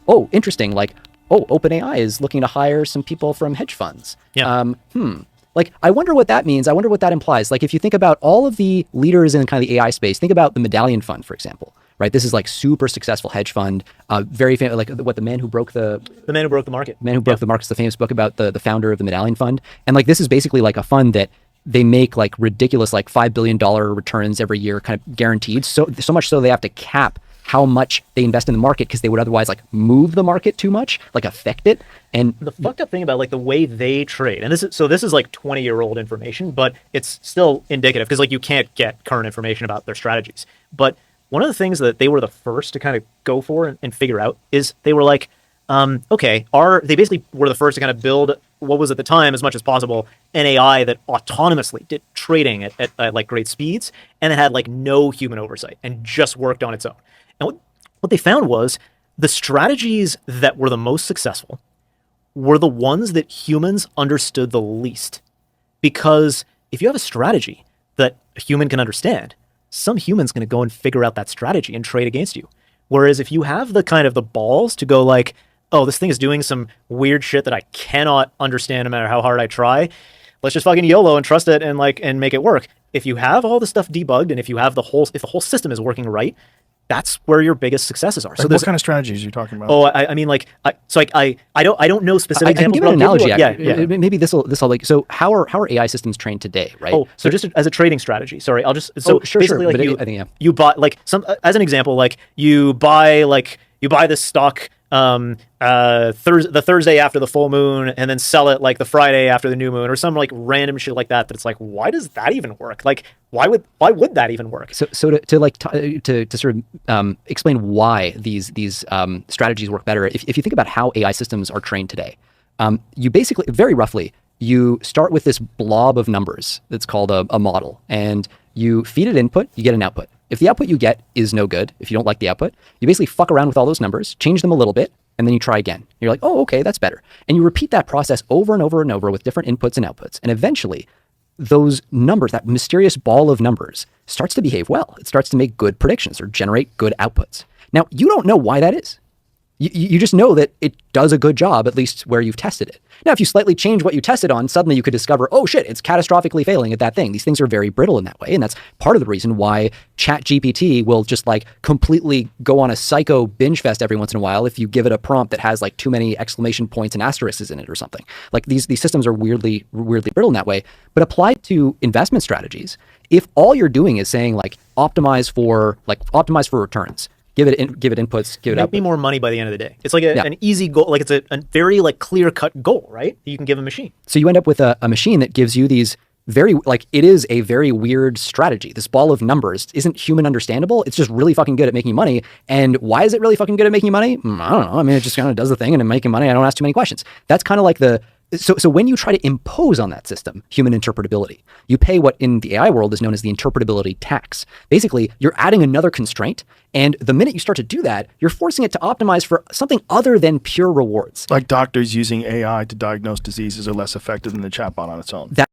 oh, interesting, like, oh, OpenAI is looking to hire some people from hedge funds. Yeah. Like, I wonder what that means. I wonder what that implies. Like, if you think about all of the leaders in kind of the AI space, think about the Medallion fund, for example, right? This is like super successful hedge fund, very famous, like what, the man who broke the man who broke the market. Man who broke the market is the famous book about the founder of the Medallion fund. And like, this is basically like a fund that they make like ridiculous, like $5 billion returns every year, kind of guaranteed. So much so they have to cap how much they invest in the market because they would otherwise like move the market too much, like affect it. And the fucked up thing about like the way they trade, and this is like 20-year-old information, but it's still indicative because like you can't get current information about their strategies. But one of the things that they were the first to kind of go for and figure out is they were like, okay, they basically were the first to kind of build what was at the time, as much as possible, an AI that autonomously did trading at like great speeds, and it had like no human oversight and just worked on its own. And what they found was the strategies that were the most successful were the ones that humans understood the least. Because if you have a strategy that a human can understand, some human's going to go and figure out that strategy and trade against you. Whereas if you have the kind of the balls to go like, oh, this thing is doing some weird shit that I cannot understand no matter how hard I try, let's just fucking YOLO and trust it and make it work. If you have all the stuff debugged and if the whole system is working right, that's where your biggest successes are. So what kind of strategies are you talking about? Oh, I mean, like, I don't know specific examples. I can give an analogy. Yeah. Maybe this will like. So how are AI systems trained today, right? Oh, so just as a trading strategy. Sorry, I'll just sure. Basically, like, I think, yeah. You buy like as an example, like you buy this stock the Thursday after the full moon and then sell it like the Friday after the new moon or some like random shit like that. It's like, why does that even work? Like, why would that even work? So to sort of explain why these strategies work better, if you think about how AI systems are trained today, you basically, very roughly, you start with this blob of numbers that's called a model, and you feed it input, you get an output. If the output you get is no good, if you don't like the output, you basically fuck around with all those numbers, change them a little bit, and then you try again. You're like, oh, okay, that's better. And you repeat that process over and over and over with different inputs and outputs. And eventually, those numbers, that mysterious ball of numbers, starts to behave well. It starts to make good predictions or generate good outputs. Now, you don't know why that is. You just know that it does a good job, at least where you've tested it. Now, if you slightly change what you tested on, suddenly you could discover, oh shit, it's catastrophically failing at that thing. These things are very brittle in that way. And that's part of the reason why ChatGPT will just like completely go on a psycho binge fest every once in a while if you give it a prompt that has like too many exclamation points and asterisks in it or something. Like these systems are weirdly brittle in that way. But applied to investment strategies, if all you're doing is saying like optimize for returns, give it inputs, give it outputs. Make me more money by the end of the day. It's like an easy goal. Like it's a very like clear-cut goal, right? You can give a machine. So you end up with a machine that gives you these very, like, it is a very weird strategy. This ball of numbers isn't human understandable. It's just really fucking good at making money. And why is it really fucking good at making money? I don't know. I mean, it just kind of does the thing and it's making money. I don't ask too many questions. That's kind of like so when you try to impose on that system human interpretability, you pay what in the AI world is known as the interpretability tax. Basically, you're adding another constraint, and the minute you start to do that, you're forcing it to optimize for something other than pure rewards. Like doctors using AI to diagnose diseases are less effective than the chatbot on its own.